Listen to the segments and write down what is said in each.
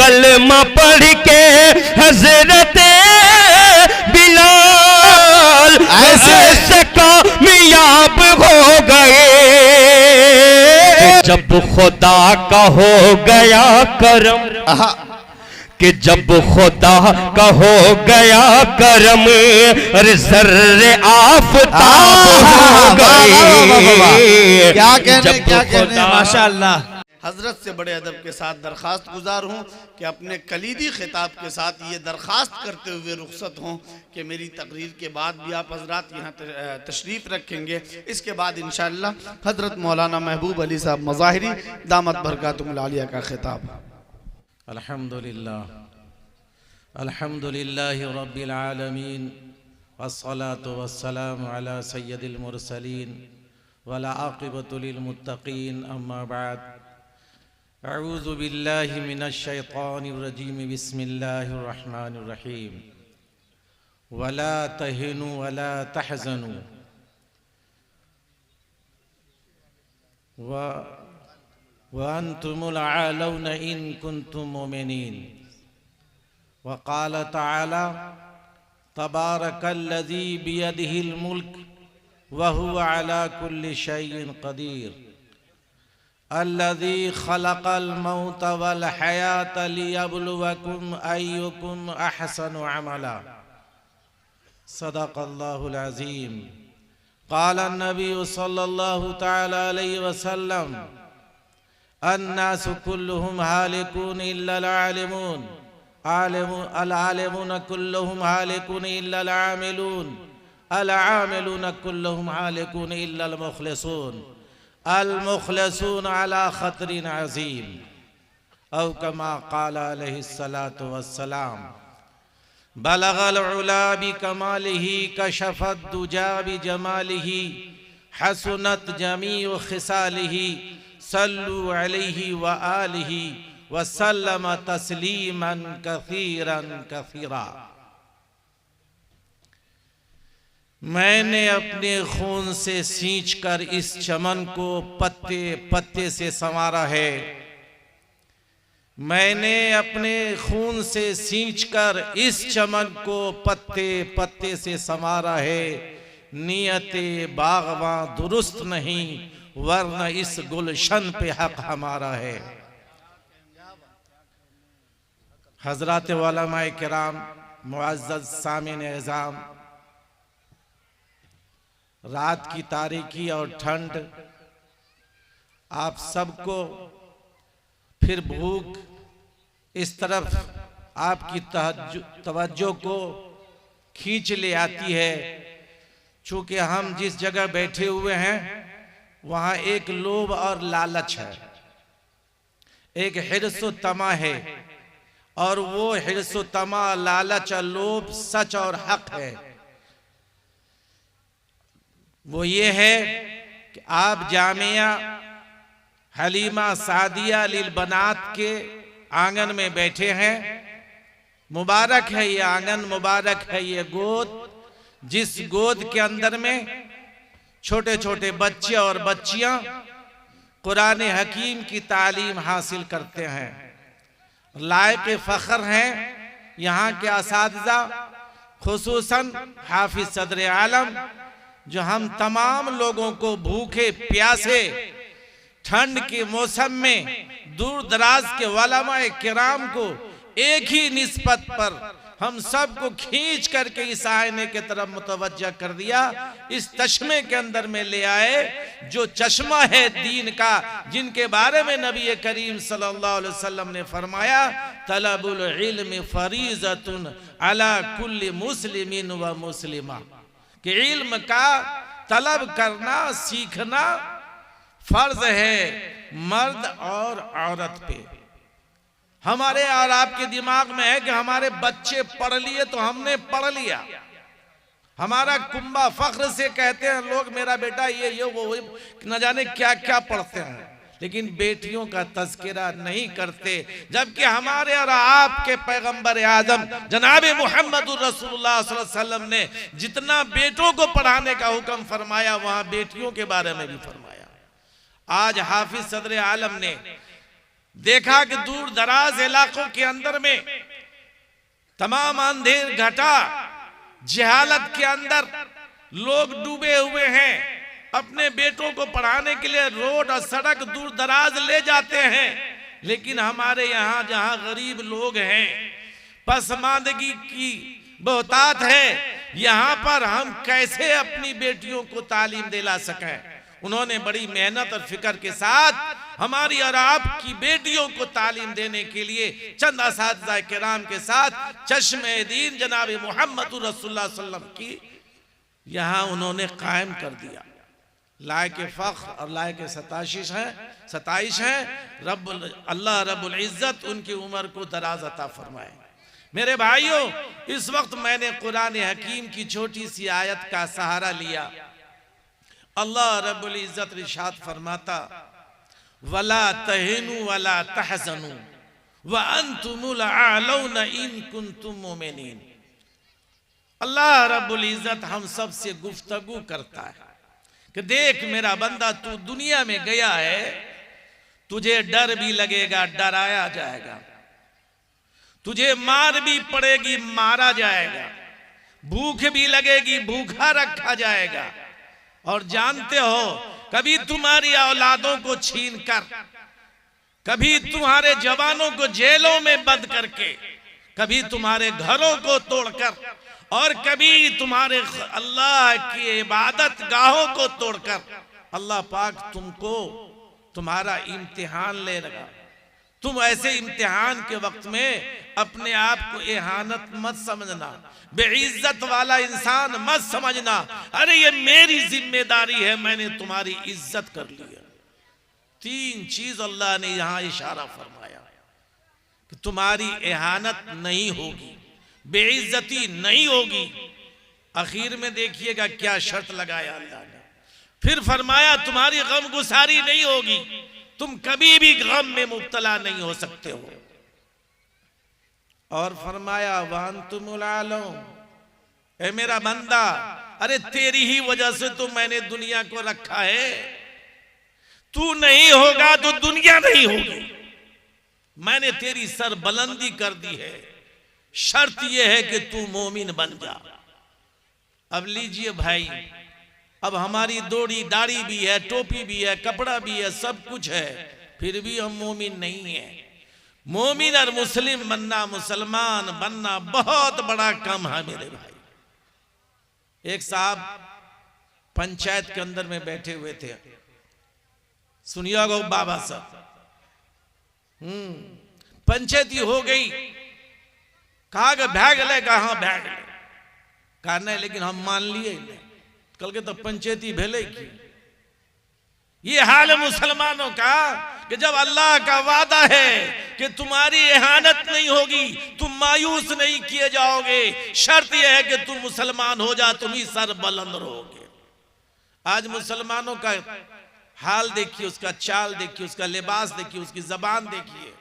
कलमा पढ़ के हजरत बिलाल ऐसे कामयाब हो गए। जब खुदा का हो गया करम, कि जब खुदा का हो गया करम, अरे जर्रे आफताब हो गए। क्या कहने माशाअल्लाह। हजरत से बड़े अदब के साथ दरख्वास्त गुजार हूँ कि अपने कलीदी खिताब के साथ ये दरख्वास्त करते हुए रुखसत हों कि मेरी तकरीर के बाद भी आप हजरात यहाँ तशरीफ़ रखेंगे। इसके बाद इंशाअल्लाह हजरत मौलाना महबूब अली साहब मज़ाहिरी दामत बरकातुहुल आलिया का खिताब। अल्हम्दुलिल्लाहि रब्बिल आलमीन वस्सलातु वस्सलामु अला सय्यदिल मुरसलीन वला आक़िबतु लिल मुत्तक़ीन अम्मा बाद। अऊज़ु बिल्लाहि मिनश शैतानिर रजीम बिस्मिल्लाहिर रहमानिर रहीम। वला तहिनु वला तहज़नु व अंतुमुल आलौना इन कुंतुम मोमिनीन। वक़ाल तआला तबारकल्लज़ी बियदिहिल मुल्क वहुवा अला कुल्लि शैइन क़दीर। अल्लज़ी खलक़ल मौत वल हयात लियब्लुवकुम अय्युकुम अहसनु अमला। सदक़ल्लाहुल अज़ीम। क़ाल अन्नबी सल्लल्लाहु तआला अलैहि वसल्लम अन्नासु कुल्लुहुम हालिकून इल्लल आलिमून अल-आलिमून कुल्लुहुम हालिकून इल्लल आमिलून अल-आमिलून कुल्लुहुम हालिकून इल्लल मुख़लिसून अल-मुख़लिसून अला ख़तरिन अज़ीम। औ कमा क़ाल अलैहिस्सलातु वस्सलाम। बलगल उला बिकमालिही कशफत दुजा बिजमालिही हसनत जमीउ खिसालिही सल्लु अलैहि व आलिहि वसल्लम तस्लीमन कसीरन कसीरा। मैंने अपने खून से सींचकर इस चमन को पत्ते पत्ते से संवारा है। मैंने अपने खून से सींचकर इस चमन को पत्ते पत्ते से संवारा है। नियते बागवां दुरुस्त नहीं वरना इस गुलशन पे हक हमारा है। हजरात उलमाए किराम, मुअज़्ज़ज़ सामिन एज़ाम, रात की तारीकी और ठंड आप सबको फिर भूख इस तरफ आपकी तवज्जो को खींच ले आती है। चूंकि हम जिस जगह बैठे हुए हैं वहाँ एक लोभ और लालच है, एक हिर्स और तमा है, और वो हिर्स और तमा, लालच और लोभ सच और हक है। वो ये है कि आप जामिया हलीमा सादिया लिल बनात के आंगन में बैठे हैं। मुबारक है ये आंगन, मुबारक है ये गोद, जिस गोद के अंदर में छोटे छोटे बच्चे और बच्चियां कुरान हकीम की तालीम हासिल करते हैं। लायक फ़ख्र हैं यहाँ के असातिज़ा, खुसूसन हाफिज सदर आलम, जो हम तमाम लोगों को भूखे प्यासे ठंड के मौसम में दूर दराज के उलमाए किराम को एक ही निस्बत पर हम सबको खींच करके इस आईने के तरफ मुतवज्जा कर दिया। इस चश्मे के अंदर में ले आए जो चश्मा है दीन का, जिनके बारे में नबी करीम सल्लल्लाहु अलैहि वसल्लम ने फरमाया तलबुल इल्म फरीज़तुन अला कुल्ली मुस्लिमिन व मुस्लिमा, कि इल्म का तलब करना, सीखना फर्ज है मर्द और औरत पे। हमारे और आपके दिमाग में है कि हमारे बच्चे पढ़ लिए तो हमने पढ़ लिया। हमारा कुंबा फख्र से कहते हैं लोग मेरा बेटा ये वो न जाने क्या क्या पढ़ते हैं, लेकिन बेटियों का तज़किरा नहीं करते। जबकि हमारे और आपके पैगंबर आज़म जनाब मुहम्मदुर रसूलुल्लाह सल्लल्लाहु अलैहि वसल्लम ने जितना बेटों को पढ़ाने का हुक्म फरमाया, वहां बेटियों के बारे में भी फरमाया। आज हाफिज सदर आलम ने देखा कि दूर दराज इलाकों के अंदर में तमाम अंधेर घटा जहालत के अंदर लोग डूबे हुए हैं। अपने बेटों को पढ़ाने के लिए रोड और सड़क दूर दराज ले जाते हैं, लेकिन हमारे यहाँ जहाँ गरीब लोग हैं, पसमानदगी की बहुतात है, यहाँ पर हम कैसे अपनी बेटियों को तालीम दिला सकें। उन्होंने बड़ी मेहनत और फिक्र के साथ हमारी और आपकी बेटियों को तालीम देने के लिए चंद असातिज़ा किराम के साथ चश्मे-ए-दीन जनाब मोहम्मद रसूलुल्लाह सल्लल्लाहु अलैहि वसल्लम की यहाँ उन्होंने कायम कर दिया। लायक फख्र और लायक सताइश है। अल्लाह रब्बुल इज्जत उनकी उम्र को दराज अता फरमाए। मेरे भाइयों, इस वक्त मैंने कुरान हकीम की छोटी सी आयत का सहारा लिया। अल्लाह रब्बुल इज्जत इरशाद फरमाता, वला तहिनु वला तहज़नु व अंतुमुल आलौना इन कुंतुम मोमिनीन। अल्लाह रब्बुल इज्जत हम सब से गुफ्तगू करता है कि देख मेरा बंदा, तू दुनिया में गया है, तुझे डर भी लगेगा, डराया जाएगा, तुझे मार भी पड़ेगी, मारा जाएगा, भूख भी लगेगी, भूखा रखा जाएगा। और जानते हो, कभी तुम्हारी औलादों को छीन कर, कभी तुम्हारे जवानों को जेलों में बंद करके, कभी तुम्हारे घरों को तोड़कर, और कभी तुम्हारे अल्लाह की इबादत गाहों को तोड़कर अल्लाह पाक तुमको तुम्हारा इम्तिहान ले लगा। तुम ऐसे इम्तिहान के वक्त में अपने आप को एहानत मत समझना, बेइज्जत वाला इंसान मत समझना। अरे ये मेरी जिम्मेदारी है, मैंने तुम्हारी इज्जत कर ली है। तीन चीज अल्लाह ने यहां इशारा फरमाया कि तुम्हारी एहानत नहीं होगी, बेइज्जती नहीं होगी। आखिर में देखिएगा क्या शर्त लगाया अल्लाह ने। फिर फरमाया तुम्हारी गम गुसारी नहीं होगी, तुम कभी भी गम में मुब्तला नहीं हो सकते हो। और फरमाया वांतुमुल आलौन, ए मेरा बंदा, अरे तेरी ही वजह से तो मैंने दुनिया को रखा है। तू नहीं होगा तो दुनिया नहीं होगी। मैंने तेरी सरबलंदी कर दी है, शर्त यह है कि तू मोमिन बन जा। अब लीजिए भाई, अब हमारी दोड़ी दाढ़ी भी है, टोपी भी है, कपड़ा भी है, सब कुछ है, फिर भी हम मोमिन नहीं है। मोमिन और मुस्लिम बनना, मुसलमान बनना बहुत बड़ा कम है मेरे भाई। एक साहब पंचायत के अंदर में बैठे हुए थे, सुनिएगा बाबा साहब, पंचायती हो गई, कहा कि भाग ले, कहा भाग ले, कहा नहीं लेकिन हम मान लिए नहीं, कल के तो पंचायती भेले की। ये हाल है मुसलमानों का कि जब अल्लाह का वादा है कि तुम्हारी इहानत नहीं होगी, तुम मायूस नहीं किए जाओगे, शर्त यह है कि तुम मुसलमान हो जा, तुम ही सर बुलंद रहोगे। आज मुसलमानों का हाल देखिए, उसका चाल देखिए, उसका लिबास देखिए, उसकी जबान देखिए,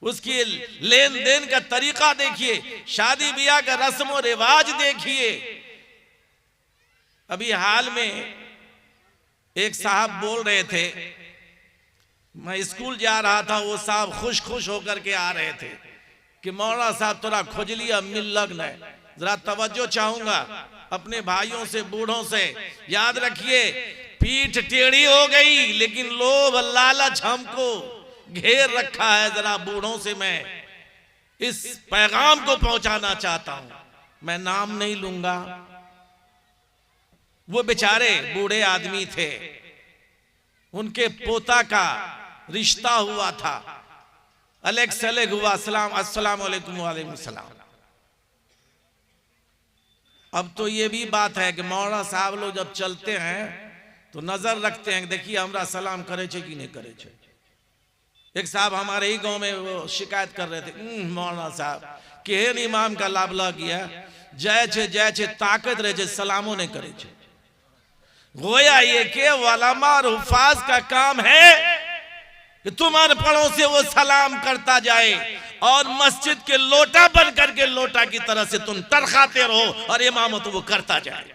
उसकी लेन देन का तरीका देखिए, शादी ब्याह का रस्म और रिवाज देखिए। अभी हाल में एक साहब बोल रहे थे, मैं स्कूल जा रहा था, वो साहब खुश खुश होकर के आ रहे थे कि मौलाना साहब थोड़ा खुजली अब मिल लगना है, जरा तवज्जो चाहूंगा अपने भाइयों से, बूढ़ों से। याद रखिए, पीठ टेढ़ी हो गई लेकिन लोभ लालच हमको घेर रखा है। जरा बूढ़ों से मैं इस पैगाम को पहुंचाना चाहता हूं, मैं नाम नहीं लूंगा। वो बेचारे बूढ़े आदमी थे, उनके पोता का रिश्ता हुआ था, अलग सलग हुआ, अस्सलाम वालेकुम वालेकुम सलाम। अब तो ये भी बात है कि मौलाना साहब लोग जब चलते हैं तो नजर रखते हैं, देखिए हमरा सलाम करे छे कि नहीं करे छे। एक साहब हमारे ही गांव में वो शिकायत कर रहे थे, मौलाना साहब केहन इमाम का लाभ लग गया, जय छे ताकत रहे छे, सलामो नहीं करे छे। गोया ये के वलामा और हुफाज का काम है कि तुम्हारे पड़ों से वो सलाम करता जाए और मस्जिद के लोटा बन करके लोटा की तरह से तुम टरखाते रहो और इमामत वो करता जाए।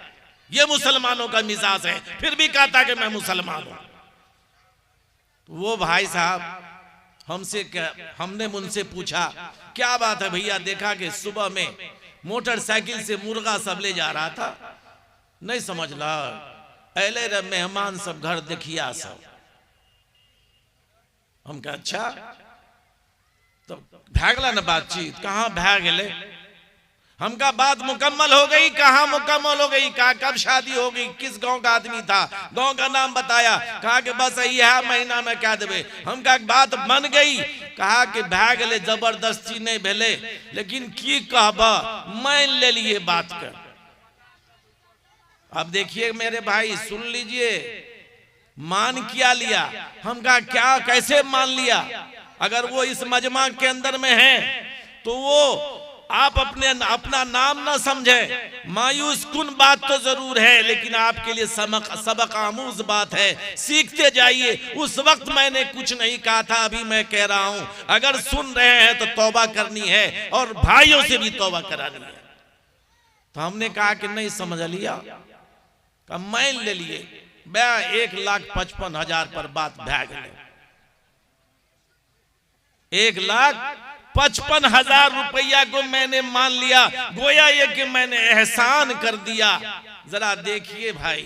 ये मुसलमानों का मिजाज है, फिर भी कहता कि मैं मुसलमान हूं। वो भाई साहब हमने उनसे पूछा क्या बात है भैया, देखा कि सुबह में मोटरसाइकिल से मुर्गा सब ले जा रहा था, नहीं समझ ला, अले रे मेहमान सब घर देखिया सब। हम कहा अच्छा, तो भागला ना बातचीत, कहाँ भाग गए? हम कहा बात मुकम्मल हो गई, कहाँ मुकम्मल हो गई? कहा कब शादी हो गई, किस गांव का आदमी था, गांव का नाम बताया, कहा कि बस यह महीना में क्या देवे। हम कहा बात बन गई, कहा कि भाग ले, जबरदस्ती नहीं भेले, लेकिन की कहबा मान ले लिए बात कर। अब देखिए मेरे भाई सुन लीजिए, मान क्या लिया? हम कहा क्या, कैसे मान लिया? अगर वो इस मजमा के अंदर में है तो वो आप अपना नाम ना समझे, मायूस कुन बात तो जरूर है, लेकिन आपके लिए सबक आमूज बात है, सीखते जाइए। उस वक्त मैंने कुछ नहीं कहा था, अभी मैं कह रहा हूं, अगर सुन रहे हैं तो तौबा करनी है और भाइयों से भी तौबा करानी है। तो हमने कहा कि नहीं समझ लिया, का मान ले लिए, 1,55,000 पर बात भाग गई। 1,55,000 रुपया को मैंने मान लिया, गोया ये कि मैंने एहसान कर दिया। जरा देखिए भाई,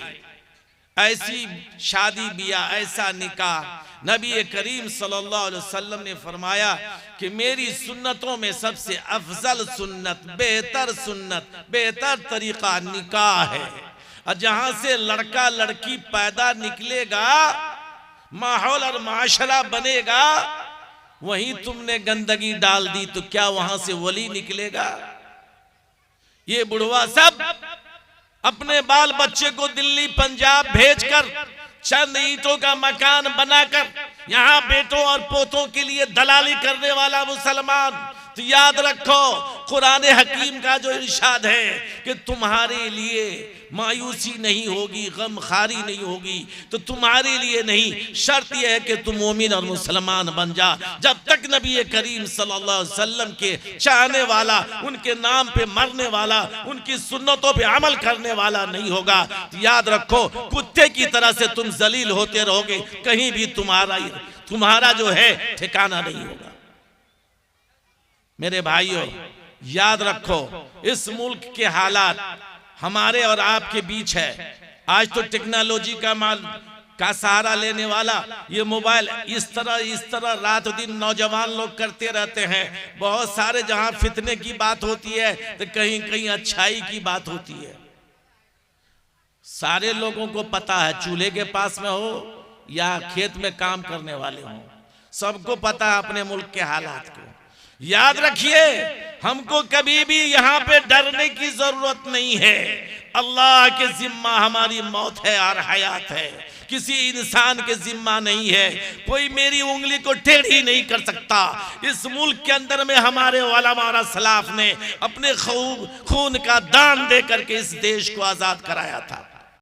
ऐसी शादी बियाह, ऐसा निकाह नबी करीम सल्लल्लाहु अलैहि वसल्लम ने फरमाया कि मेरी सुन्नतों में सबसे अफजल सुन्नत, बेहतर तरीका निकाह है। और जहां से लड़का लड़की पैदा निकलेगा, माहौल और माशरा बनेगा, वहीं तुमने गंदगी डाल दी तो क्या वहां से वली निकलेगा? ये बुढ़वा सब अपने बाल बच्चे को दिल्ली पंजाब भेजकर चंद ईंटों का मकान बनाकर यहां बेटों और पोतों के लिए दलाली करने वाला मुसलमान। तो याद रखो, कुरान हकीम का जो इरशाद है कि तुम्हारे लिए मायूसी नहीं होगी, गमखारी नहीं होगी, तो तुम्हारे लिए नहीं, शर्त यह है कि तुम मोमिन और मुसलमान बन जा। जब तक नबी करीम सल्लल्लाहु अलैहि वसल्लम के चाहने वाला, उनके नाम पे मरने वाला, उनकी सुन्नतों पे अमल करने वाला नहीं होगा, तो याद रखो कुत्ते की तरह से तुम जलील होते रहोगे, कहीं भी तुम्हारा जो है ठिकाना नहीं होगा। मेरे भाइयों याद रखो, इस मुल्क के हालात हमारे और आपके बीच है। आज तो टेक्नोलॉजी का सहारा लेने वाला ये मोबाइल इस तरह रात दिन नौजवान लोग करते रहते हैं। बहुत सारे जहां फितने की बात होती है तो कहीं कहीं अच्छाई की बात होती है। सारे लोगों को पता है, चूल्हे के पास में हो या खेत में काम करने वाले हो, सबको पता है अपने मुल्क के हालात को। याद रखिए, हमको कभी भी यहाँ पे डरने की जरूरत नहीं है। अल्लाह के जिम्मा हमारी मौत है और हयात है, किसी इंसान के जिम्मा नहीं है। कोई मेरी उंगली को टेढ़ी नहीं कर सकता। इस मुल्क के अंदर में हमारे उलमा और सलाफ ने अपने खून का दान दे करके इस देश को आजाद कराया था।